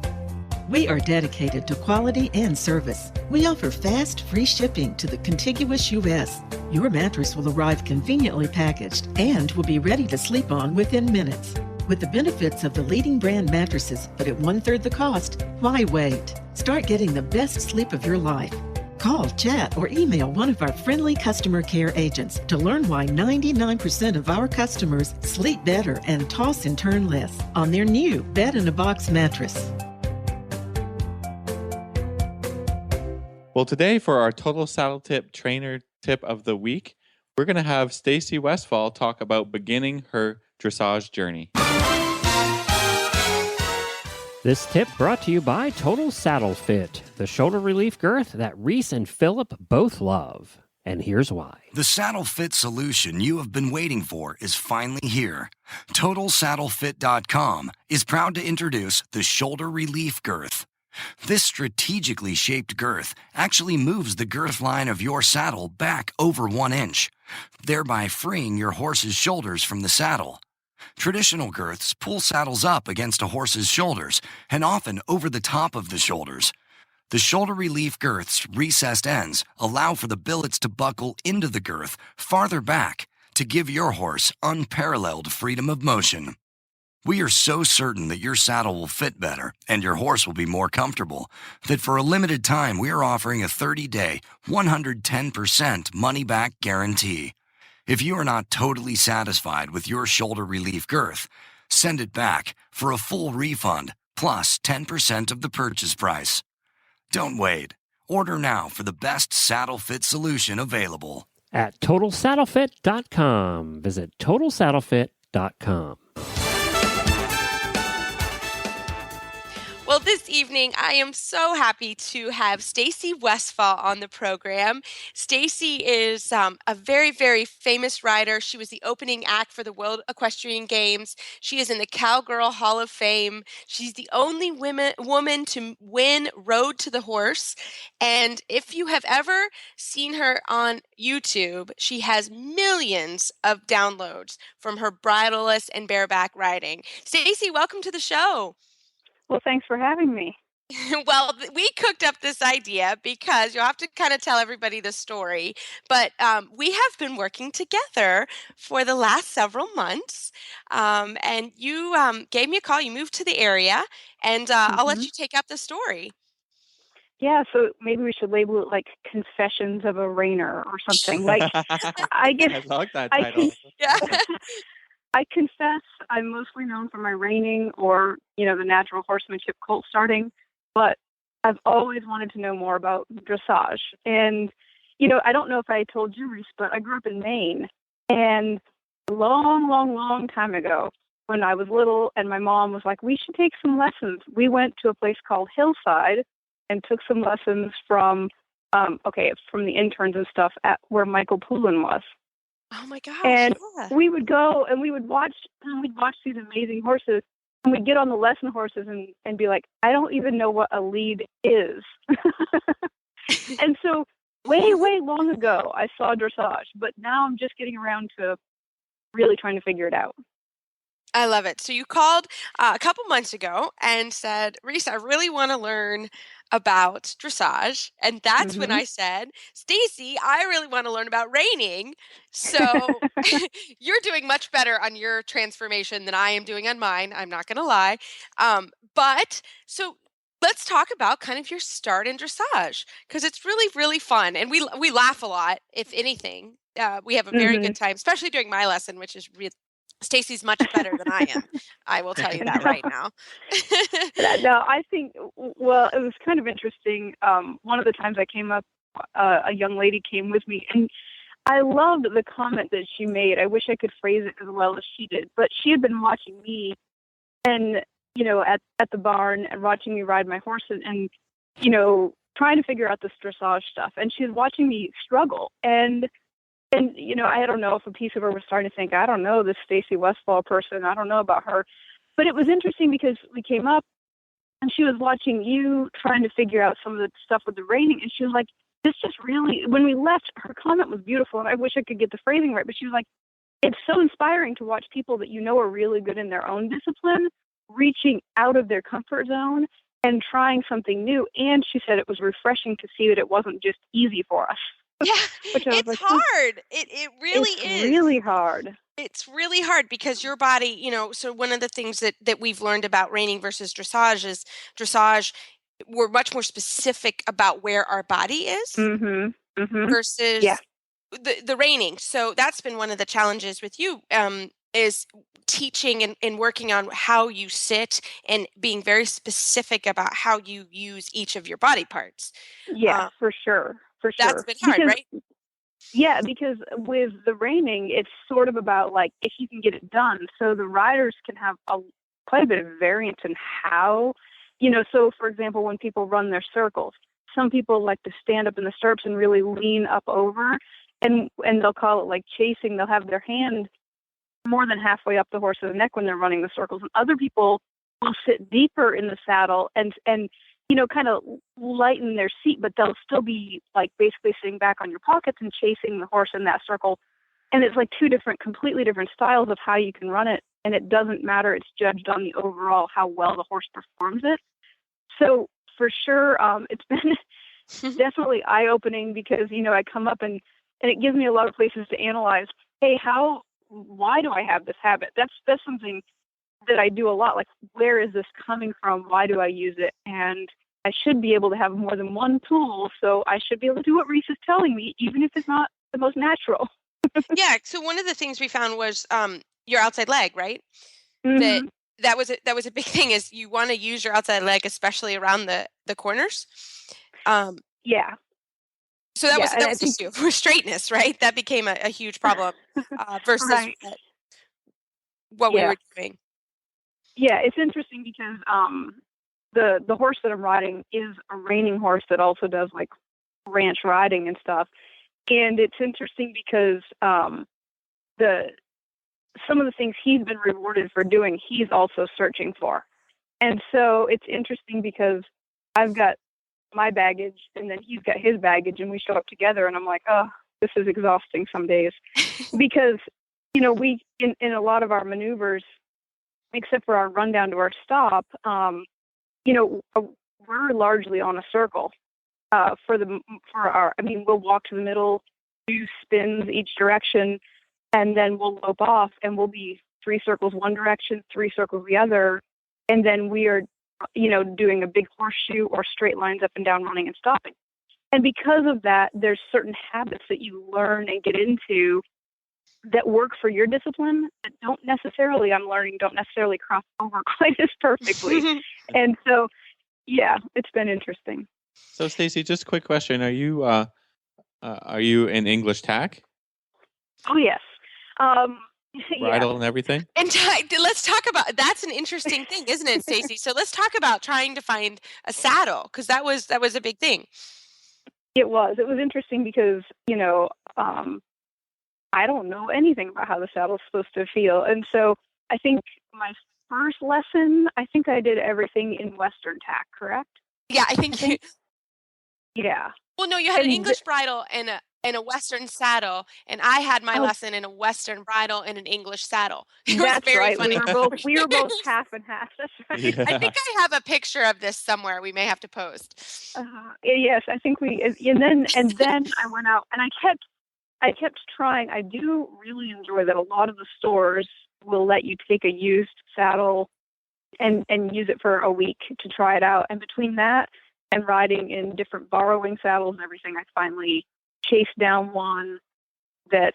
We are dedicated to quality and service. We offer fast, free shipping to the contiguous U.S. Your mattress will arrive conveniently packaged and will be ready to sleep on within minutes. With the benefits of the leading brand mattresses, but at 1/3 the cost, why wait? Start getting the best sleep of your life. Call, chat, or email one of our friendly customer care agents to learn why 99% of our customers sleep better and toss and turn less on their new bed-in-a-box mattress. Well, today for our Total Saddle Tip Trainer Tip of the Week, we're going to have Stacy Westfall talk about beginning her dressage journey. This tip brought to you by Total Saddle Fit, the shoulder relief girth that Reese and Philip both love. And here's why. The saddle fit solution you have been waiting for is finally here. TotalSaddleFit.com is proud to introduce the shoulder relief girth. This strategically shaped girth actually moves the girth line of your saddle back over 1 inch, thereby freeing your horse's shoulders from the saddle. Traditional girths pull saddles up against a horse's shoulders and often over the top of the shoulders. The shoulder relief girth's recessed ends allow for the billets to buckle into the girth farther back to give your horse unparalleled freedom of motion. We are so certain that your saddle will fit better and your horse will be more comfortable that for a limited time we are offering a 30-day, 110% money-back guarantee. If you are not totally satisfied with your shoulder relief girth, send it back for a full refund plus 10% of the purchase price. Don't wait. Order now for the best saddle fit solution available. At TotalSaddleFit.com. Visit TotalSaddleFit.com. Well, this evening, I am so happy to have Stacy Westfall on the program. Stacy is a very, very famous rider. She was the opening act for the World Equestrian Games. She is in the Cowgirl Hall of Fame. She's the only woman to win Road to the Horse. And if you have ever seen her on YouTube, she has millions of downloads from her bridleless and bareback riding. Stacy, welcome to the show. Well, thanks for having me. Well, we cooked up this idea because you'll have to kind of tell everybody the story. But we have been working together for the last several months. And you gave me a call. You moved to the area. And I'll let you take up the story. Yeah, so maybe we should label it like Confessions of a Rainer or something. Like, I guess I like that title. I confess I'm mostly known for my reining or, the natural horsemanship colt starting, but I've always wanted to know more about dressage. And, I don't know if I told you, Reese, but I grew up in Maine. And a long, long, long time ago, when I was little and my mom was like, we should take some lessons, we went to a place called Hillside and took some lessons from the interns and stuff at where Michael Poulin was. Oh my gosh. And yeah. we would go and we'd watch these amazing horses, and we'd get on the lesson horses and be like, I don't even know what a lead is. And so way, way long ago, I saw dressage, but now I'm just getting around to really trying to figure it out. I love it. So you called a couple months ago and said, Reese, I really want to learn about dressage. And that's when I said, Stacy, I really want to learn about reining. So you're doing much better on your transformation than I am doing on mine. I'm not going to lie. But so let's talk about kind of your start in dressage, because it's really, really fun. And we laugh a lot, if anything. We have a very good time, especially during my lesson, which is really Stacy's much better than I am. I will tell you that right now. No, I think, it was kind of interesting. One of the times I came up, a young lady came with me, and I loved the comment that she made. I wish I could phrase it as well as she did, but she had been watching me and, at the barn and watching me ride my horses and, trying to figure out this dressage stuff. And she was watching me struggle. And I don't know if a piece of her was starting to think, I don't know, this Stacy Westfall person, I don't know about her. But it was interesting because we came up and she was watching you trying to figure out some of the stuff with the reining. And she was like, this just really, when we left, her comment was beautiful. And I wish I could get the phrasing right. But she was like, it's so inspiring to watch people that are really good in their own discipline, reaching out of their comfort zone and trying something new. And she said it was refreshing to see that it wasn't just easy for us. Yeah, it's hard. It really is. It's really hard. It's really hard because your body, so one of the things that we've learned about reining versus dressage is dressage we're much more specific about where our body is versus Yeah. the reining. So that's been one of the challenges with you, is teaching and working on how you sit and being very specific about how you use each of your body parts. Yeah, for sure. That's been hard, right? Yeah, because with the reining, it's sort of about like if you can get it done. So the riders can have quite a bit of variance in how, so for example, when people run their circles, some people like to stand up in the stirrups and really lean up over, and they'll call it like chasing. They'll have their hand more than halfway up the horse's neck when they're running the circles. And other people will sit deeper in the saddle and kind of lighten their seat, but they'll still be like basically sitting back on your pockets and chasing the horse in that circle. And it's like two completely different styles of how you can run it. And it doesn't matter. It's judged on the overall, how well the horse performs it. So for sure, it's been definitely eye-opening because, I come up and it gives me a lot of places to analyze, hey, why do I have this habit? That's something that I do a lot. Like, where is this coming from? Why do I use it? And I should be able to have more than one tool, so I should be able to do what Reese is telling me, even if it's not the most natural. Yeah. So one of the things we found was your outside leg, right? Mm-hmm. That was a big thing. Is you want to use your outside leg, especially around the corners. Yeah. So that was the issue for straightness, right? That became a huge problem versus Right. what we were doing. Yeah, it's interesting because the horse that I'm riding is a reining horse that also does like ranch riding and stuff. And it's interesting because some of the things he's been rewarded for doing, he's also searching for. And so it's interesting because I've got my baggage and then he's got his baggage and we show up together and I'm like, oh, this is exhausting some days. Because, we, in a lot of our maneuvers, except for our run down to our stop, we're largely on a circle. We'll walk to the middle, do spins each direction, and then we'll lope off, and we'll be 3 circles one direction, 3 circles the other, and then we are, doing a big horseshoe or straight lines up and down, running and stopping. And because of that, there's certain habits that you learn and get into that work for your discipline that don't necessarily cross over quite as perfectly. And so, yeah, it's been interesting. So, Stacy, just a quick question: Are you in English tack? Oh yes, bridle and everything. And let's talk about that's an interesting thing, isn't it, Stacy? So let's talk about trying to find a saddle because that was a big thing. It was interesting because I don't know anything about how the saddle's supposed to feel, and so I think my first lesson, I think I did everything in Western tack, correct? Yeah, I think yeah. Well, no, you had an English bridle and a Western saddle, and I had my lesson in a Western bridle and an English saddle. That's very right. Funny. We were both half and half. That's right. Yeah. I think I have a picture of this somewhere. We may have to post. Yes, I think we. And then I went out and I kept trying. I do really enjoy that a lot of the stores will let you take a used saddle and use it for a week to try it out. And between that and riding in different borrowing saddles and everything, I finally chased down one that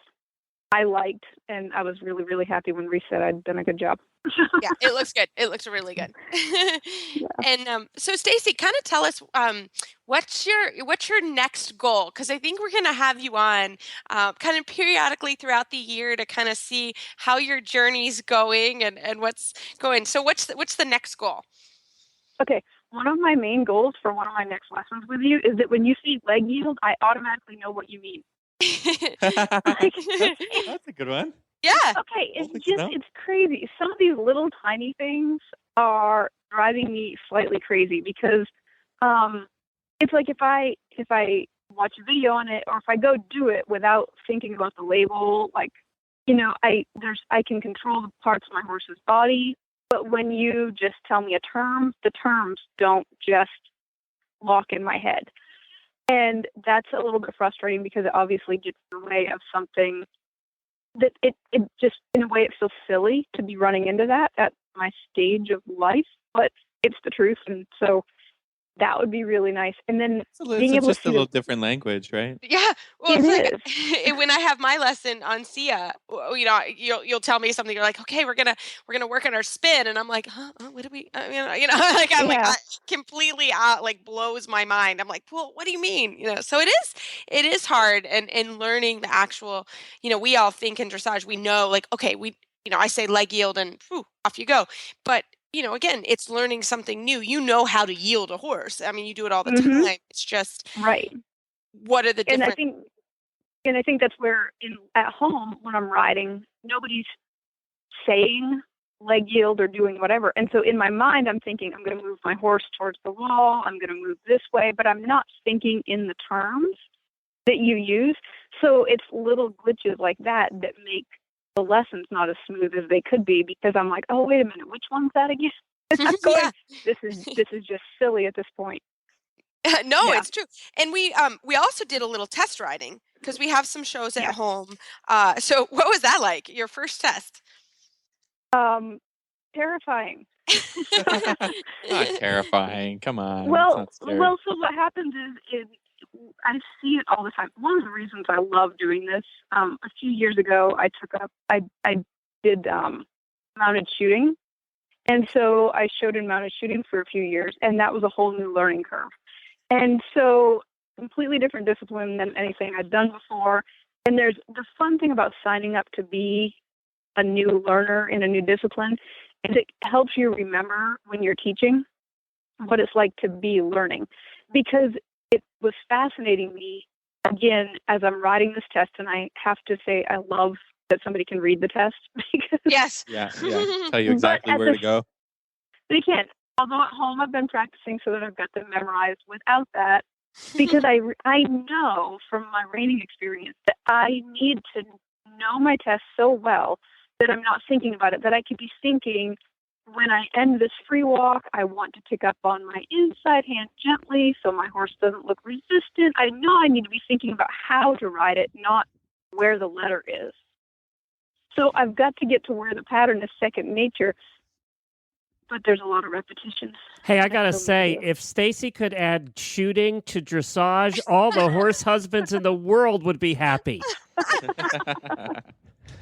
I liked, and I was really, really happy when Reese said I'd done a good job. Yeah, it looks good. It looks really good. Yeah. And so, Stacy, kind of tell us what's your next goal? Because I think we're going to have you on kind of periodically throughout the year to kind of see how your journey's going and what's going. So, what's the next goal? Okay. One of my main goals for one of my next lessons with you is that when you see leg yield, I automatically know what you mean. That's a good one. Yeah. Okay. It's crazy. Some of these little tiny things are driving me slightly crazy because it's like if I watch a video on it or if I go do it without thinking about the label, like, I can control the parts of my horse's body. But when you just tell me a term, the terms don't just lock in my head. And that's a little bit frustrating because it obviously gets in the way of something that it just, in a way, it feels silly to be running into that at my stage of life, but it's the truth. And so that would be really nice. And then being It's able to just see a little different language, right? Yeah, well, It it's like when I have my lesson on SIA, you'll tell me something. You're like, okay, we're gonna work on our spin, and I'm like, huh? What do we? Like I'm like completely out, like blows my mind. I'm like, well, what do you mean? So it is hard, and learning the actual. We all think in dressage, we know, like, okay, I say leg yield, and whew, off you go, but. Again, it's learning something new. You know how to yield a horse. I mean, you do it all the time. It's just right. What are the different? And I think that's where at home when I'm riding, nobody's saying leg yield or doing whatever. And so in my mind, I'm thinking I'm going to move my horse towards the wall. I'm going to move this way, but I'm not thinking in the terms that you use. So it's little glitches like that make the lessons not as smooth as they could be, because I'm like, oh, wait a minute, which one's that again? I'm going, this is just silly at this point. No, it's true. And we also did a little test riding because we have some shows at home. So what was that like? Your first test? Terrifying. Not terrifying. Come on. So what happens is I see it all the time. One of the reasons I love doing this, a few years ago, I did mounted shooting. And so I showed in mounted shooting for a few years, and that was a whole new learning curve. And so completely different discipline than anything I'd done before. And there's the fun thing about signing up to be a new learner in a new discipline is it helps you remember when you're teaching what it's like to be learning, because it was fascinating me, again, as I'm writing this test, and I have to say I love that somebody can read the test. Because yes. Yeah. Tell you exactly where to go. They can. Although at home I've been practicing so that I've got them memorized without that, because I know from my reining experience that I need to know my test so well that I'm not thinking about it, that I could be thinking, when I end this free walk, I want to pick up on my inside hand gently so my horse doesn't look resistant. I know I need to be thinking about how to ride it, not where the letter is. So I've got to get to where the pattern is second nature, but there's a lot of repetition. Hey, I gotta say, if Stacy could add shooting to dressage, all the horse husbands in the world would be happy.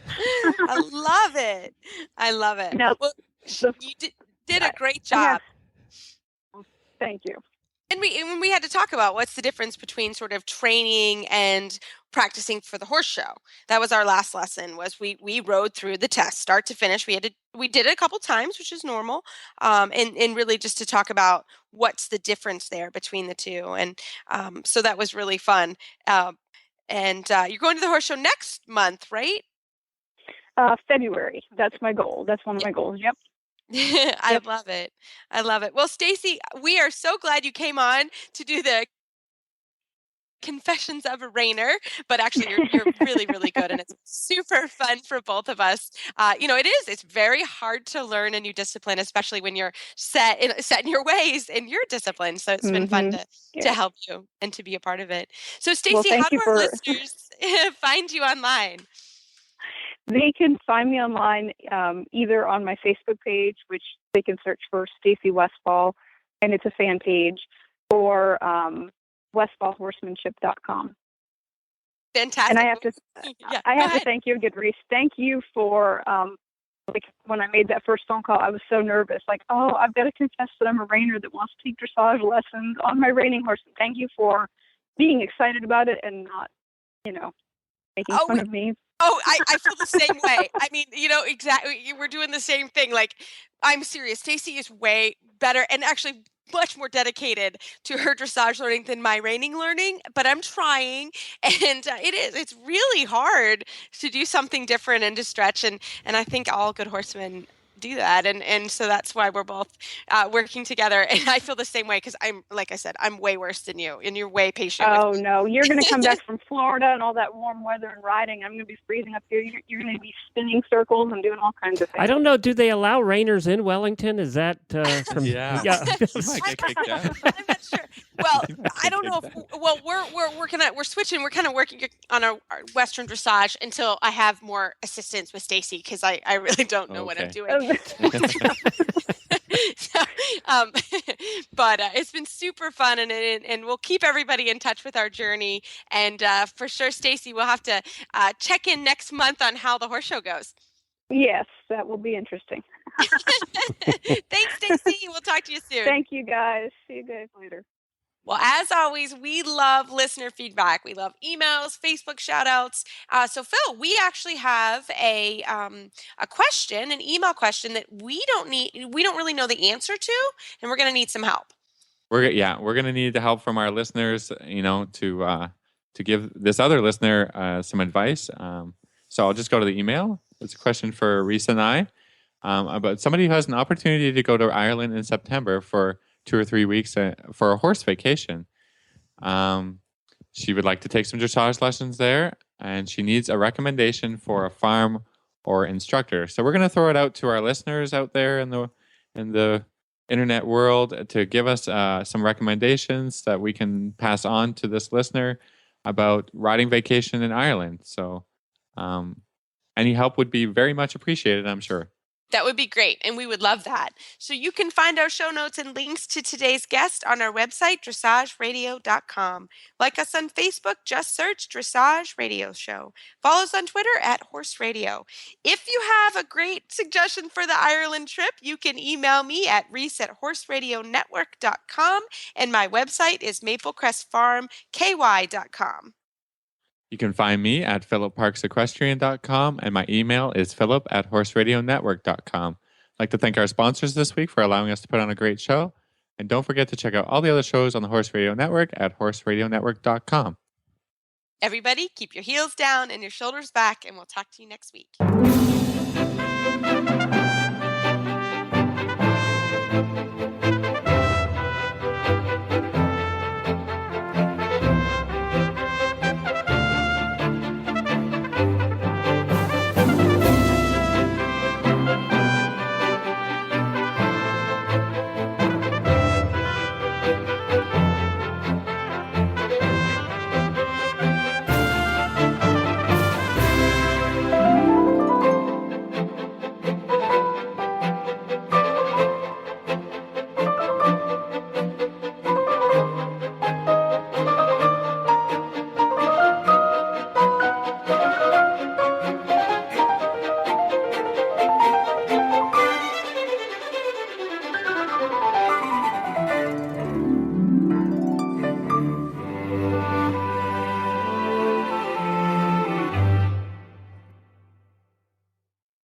I love it. I love it. Now, well, you did a great job. Thank you. And we had to talk about what's the difference between sort of training and practicing for the horse show. That was our last lesson. Was we rode through the test start to finish. We did it a couple times, which is normal, and really just to talk about what's the difference there between the two. And so that was really fun. And you're going to the horse show next month, right? February. That's my goal. That's one of my goals. Yep. I love it. I love it. Well, Stacy, we are so glad you came on to do the Confessions of a Reiner, but actually you're really, really good, and it's super fun for both of us. It's very hard to learn a new discipline, especially when you're set in your ways in your discipline. So it's been fun to help you and to be a part of it. So Stacy, how do our listeners find you online? They can find me online either on my Facebook page, which they can search for Stacy Westfall, and it's a fan page, or westfallhorsemanship.com. Fantastic. And I have to thank you, Goodreece. Thank you for when I made that first phone call, I was so nervous. Like, I've got to confess that I'm a reiner that wants to take dressage lessons on my reining horse. Thank you for being excited about it and not, making fun of me. Oh, I feel the same way. I mean, exactly. We're doing the same thing. Like, I'm serious. Stacy is way better and actually much more dedicated to her dressage learning than my reining learning, but I'm trying, and it's really hard to do something different and to stretch, and I think all good horsemen do that, and so that's why we're both working together. And I feel the same way because like I said, I'm way worse than you, and you're way patient. Oh no, you're going to come back from Florida and all that warm weather and riding. I'm going to be freezing up here. You're going to be spinning circles and doing all kinds of things. I don't know. Do they allow reiners in Wellington? Is that from? Yeah. I'm not sure. Well, I don't know. We're switching. We're kind of working on our Western dressage until I have more assistance with Stacy, because I really don't know what I'm doing. But it's been super fun, and we'll keep everybody in touch with our journey. And for sure, Stacy, we'll have to check in next month on how the horse show goes. Yes, that will be interesting. Thanks, Stacy. We'll talk to you soon. Thank you, guys. See you guys later. Well, as always, we love listener feedback. We love emails, Facebook shout outs. So, Phil, we actually have a question, an email question that we don't really know the answer to, and we're going to need some help. We're going to need the help from our listeners, to give this other listener some advice. So I'll just go to the email. It's a question for Risa and I about somebody who has an opportunity to go to Ireland in September for 2 or 3 weeks for a horse vacation. She would like to take some dressage lessons there, and she needs a recommendation for a farm or instructor. So we're going to throw it out to our listeners out there in the internet world to give us some recommendations that we can pass on to this listener about riding vacation in Ireland. So any help would be very much appreciated, I'm sure. That would be great, and we would love that. So you can find our show notes and links to today's guest on our website, dressageradio.com. Like us on Facebook, just search Dressage Radio Show. Follow us on Twitter at Horse Radio. If you have a great suggestion for the Ireland trip, you can email me at reese@horseradionetwork.com, and my website is maplecrestfarmky.com. You can find me at philipparksequestrian.com, and my email is philip@horseradionetwork.com. I'd like to thank our sponsors this week for allowing us to put on a great show. And don't forget to check out all the other shows on the Horse Radio Network at horseradionetwork.com. Everybody, keep your heels down and your shoulders back, and we'll talk to you next week.